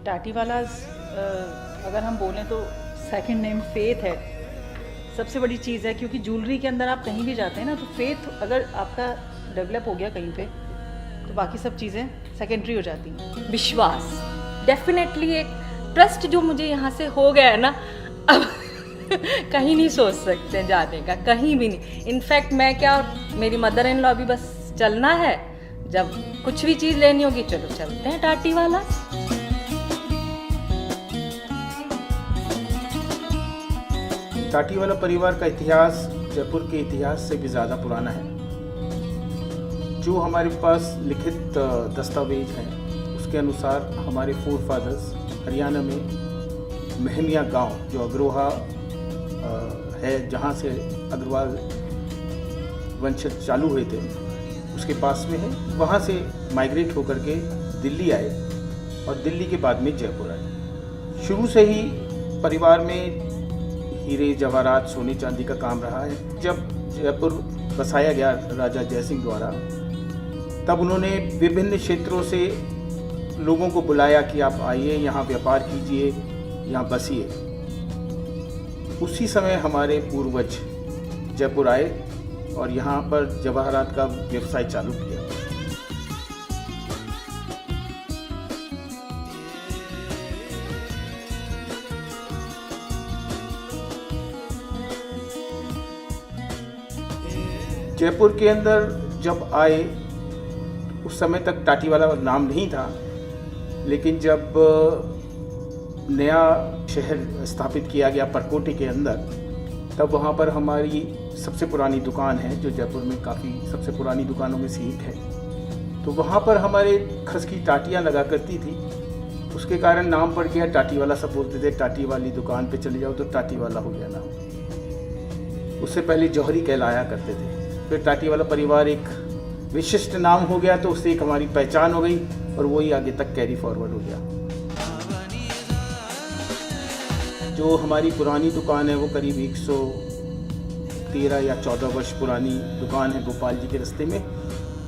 टाटीवालाज़ अगर हम बोलें तो सेकंड नेम फेथ है। सबसे बड़ी चीज़ है क्योंकि ज्वेलरी के अंदर आप कहीं भी जाते हैं ना, तो फेथ अगर आपका डेवलप हो गया कहीं पे तो बाकी सब चीज़ें सेकेंडरी हो जाती हैं। विश्वास, डेफिनेटली एक ट्रस्ट जो मुझे यहाँ से हो गया है ना, अब कहीं नहीं सोच सकते जाने का, कहीं भी नहीं। इनफैक्ट मैं क्या, मेरी मदर इन लॉ भी बस चलना है, जब कुछ भी चीज़ लेनी होगी चलो चलते हैं टाटीवाला। टाटीवाला परिवार का इतिहास जयपुर के इतिहास से भी ज़्यादा पुराना है। जो हमारे पास लिखित दस्तावेज हैं उसके अनुसार हमारे फोर फादर्स हरियाणा में महमिया गांव, जो अग्रोहा है जहां से अग्रवाल वंशज चालू हुए थे, उसके पास में है। वहां से माइग्रेट होकर के दिल्ली आए और दिल्ली के बाद में जयपुर आए। शुरू से ही परिवार में हीरे जवाहरात सोने चांदी का काम रहा है। जब जयपुर बसाया गया राजा जयसिंह द्वारा, तब उन्होंने विभिन्न क्षेत्रों से लोगों को बुलाया कि आप आइए, यहाँ व्यापार कीजिए, यहाँ बसिए। उसी समय हमारे पूर्वज जयपुर आए और यहाँ पर जवाहरात का व्यवसाय चालू किया। जयपुर के अंदर जब आए उस समय तक टाटीवाला नाम नहीं था, लेकिन जब नया शहर स्थापित किया गया परकोटे के अंदर, तब वहाँ पर हमारी सबसे पुरानी दुकान है, जो जयपुर में काफ़ी सबसे पुरानी दुकानों में से एक है। तो वहाँ पर हमारे खस की टाटियाँ लगा करती थी, उसके कारण नाम पड़ गया टाटीवाला। सब बोलते थे टाटी वाली दुकान पे चले जाओ तो टाटीवाला हो गया नाम। उससे पहले जौहरी कहलाया करते थे, फिर टाटीवाला परिवार एक विशिष्ट नाम हो गया, तो उससे एक हमारी पहचान हो गई और वही आगे तक कैरी फॉरवर्ड हो गया। जो हमारी पुरानी दुकान है वो करीब 113 या 14 वर्ष पुरानी दुकान है, गोपाल जी के रास्ते में।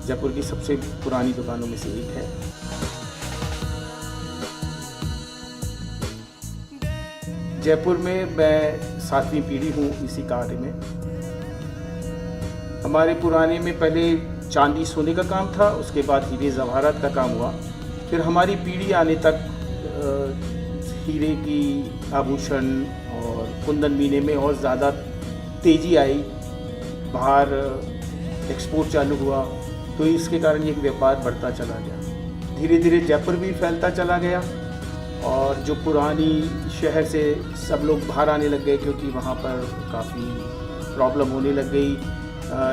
जयपुर की सबसे पुरानी दुकानों में से एक है। जयपुर में मैं 7वीं पीढ़ी हूँ इसी कार्य में। हमारे पुराने में पहले चांदी सोने का काम था, उसके बाद हीरे जवाहरात का काम हुआ। फिर हमारी पीढ़ी आने तक हीरे की आभूषण और कुंदन मीने में और ज़्यादा तेज़ी आई, बाहर एक्सपोर्ट चालू हुआ, तो इसके कारण ये व्यापार बढ़ता चला गया। धीरे धीरे जयपुर भी फैलता चला गया और जो पुरानी शहर से सब लोग बाहर आने लग गए, क्योंकि वहाँ पर काफ़ी प्रॉब्लम होने लग गई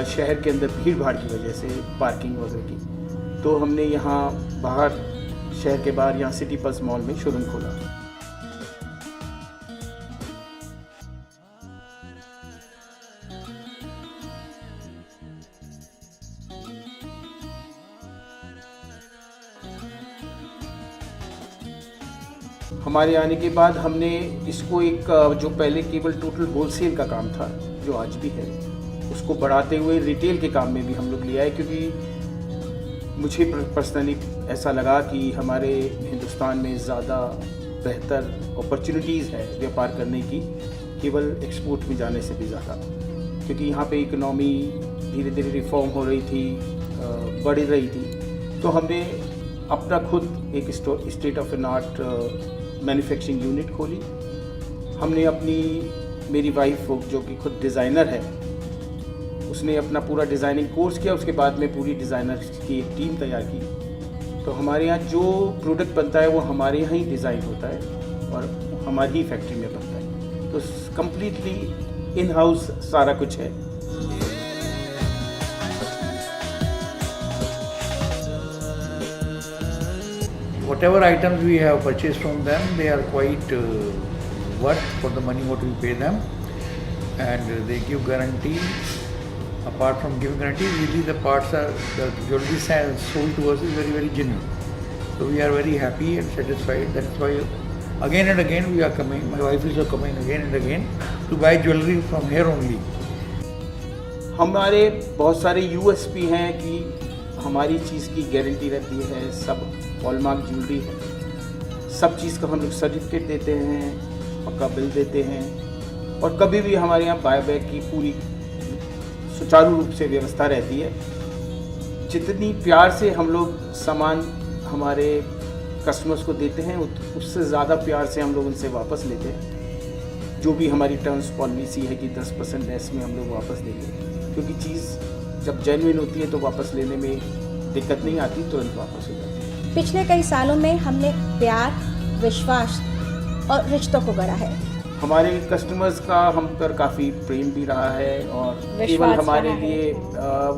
शहर के अंदर भीड़ भाड़ की वजह से, पार्किंग वगैरह की। तो हमने यहाँ बाहर, शहर के बाहर यहाँ सिटी पल्स मॉल में शोरूम खोला। हमारे आने के बाद हमने इसको एक, जो पहले केवल टोटल होलसेल का काम था, जो आज भी है, उसको बढ़ाते हुए रिटेल के काम में भी हम लोग ले आए। क्योंकि मुझे पर्सनली ऐसा लगा कि हमारे हिंदुस्तान में ज़्यादा बेहतर अपॉर्चुनिटीज़ है व्यापार करने की, केवल एक्सपोर्ट में जाने से भी ज़्यादा। क्योंकि यहाँ पे इकोनॉमी धीरे धीरे रिफॉर्म हो रही थी, बढ़ रही थी। तो हमने अपना खुद एक state of an art manufacturing unit खोली। हमने मेरी वाइफ जो कि खुद डिज़ाइनर है, उसने अपना पूरा डिज़ाइनिंग कोर्स किया। उसके बाद में पूरी डिज़ाइनर की एक टीम तैयार की। तो हमारे यहाँ जो प्रोडक्ट बनता है वो हमारे यहाँ ही डिज़ाइन होता है और हमारी ही फैक्ट्री में बनता है। तो कम्प्लीटली इन हाउस सारा कुछ है। Whatever items we have purchased from them, they are quite worth for the money what we pay them, and they give guarantee. Apart from giving guarantee, really the jewelry sold to us is very, very genuine. So we are very happy and satisfied. That's why again and again we are coming. My wife is coming again and again to buy jewelry from here only. हमारे बहुत सारे USP हैं कि हमारी चीज़ की guarantee रहती है। सब हॉलमार्क ज्वेलरी है, सब चीज़ का हम लोग सर्टिफिकेट देते हैं, पक्का बिल देते हैं, और कभी भी हमारे यहाँ बायबैक की पूरी सुचारू रूप से व्यवस्था रहती है। जितनी प्यार से हम लोग सामान हमारे कस्टमर्स को देते हैं उससे ज़्यादा प्यार से हम लोग उनसे वापस लेते हैं। जो भी हमारी टर्म्स पॉलिसी है कि 10% लेस में हम लोग वापस देंगे, क्योंकि चीज़ जब जेन्युइन होती है तो वापस लेने में दिक्कत नहीं आती, तुरंत वापस हो जाती है। पिछले कई सालों में हमने प्यार, विश्वास और रिश्तों को गढ़ा है। हमारे कस्टमर्स का हम पर काफ़ी प्रेम भी रहा है, और विश्वास केवल हमारे रहा है। लिए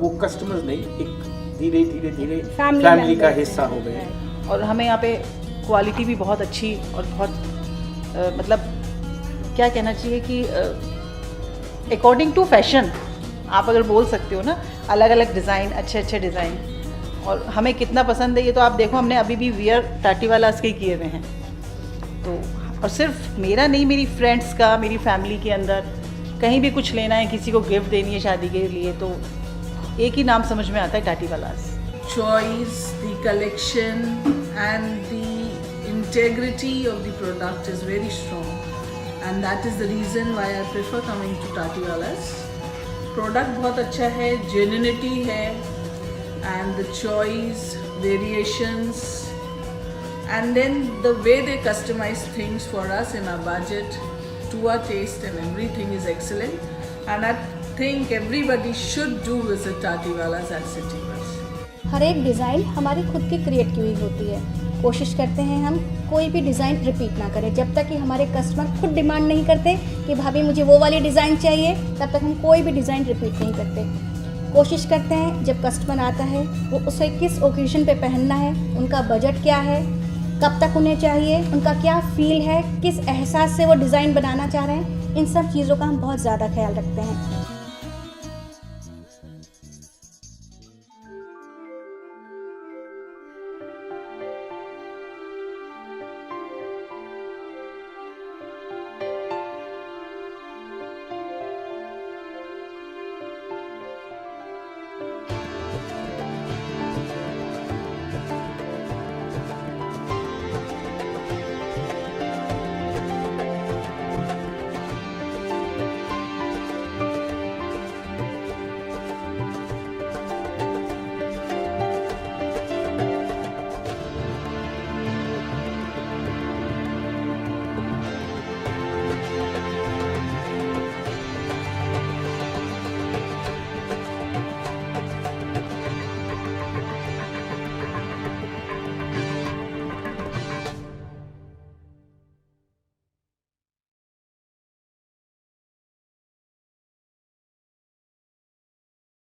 वो कस्टमर्स नहीं, एक धीरे धीरे Family फैमिली का members हिस्सा हो गए। और हमें यहाँ पे क्वालिटी भी बहुत अच्छी और बहुत मतलब क्या कहना चाहिए कि अकॉर्डिंग टू फैशन आप अगर बोल सकते हो ना, अलग अलग डिज़ाइन, अच्छे अच्छे डिज़ाइन, और हमें कितना पसंद है ये तो आप देखो, हमने अभी भी वियर टाटीवालास के ही किए हुए हैं। तो और सिर्फ मेरा नहीं, मेरी फ्रेंड्स का, मेरी फैमिली के अंदर कहीं भी कुछ लेना है, किसी को गिफ्ट देनी है शादी के लिए, तो एक ही नाम समझ में आता है, टाटीवालास। choice, the collection and the integrity of the product is very strong, and that is the reason why I prefer coming to Tatiwala's. Product बहुत अच्छा है, genuinity है, and the choice, variations, and then the way they customize things for us in our budget, to our taste, and everything is excellent. And I think everybody should do visit Tatiwala's at City Bus. हर एक design हमारी खुद की create की हुई होती है। कोशिश करते हैं हम कोई भी डिज़ाइन रिपीट ना करें। जब तक कि हमारे कस्टमर खुद डिमांड नहीं करते कि भाभी मुझे वो वाली डिज़ाइन चाहिए, तब तक हम कोई भी डिज़ाइन रिपीट नहीं करते। कोशिश करते हैं जब कस्टमर आता है वो उसे किस ओकेजन पे पहनना है, उनका बजट क्या है, कब तक उन्हें चाहिए, उनका क्या फ़ील है, किस एहसास से वो डिज़ाइन बनाना चाह रहे हैं, इन सब चीज़ों का हम बहुत ज़्यादा ख्याल रखते हैं।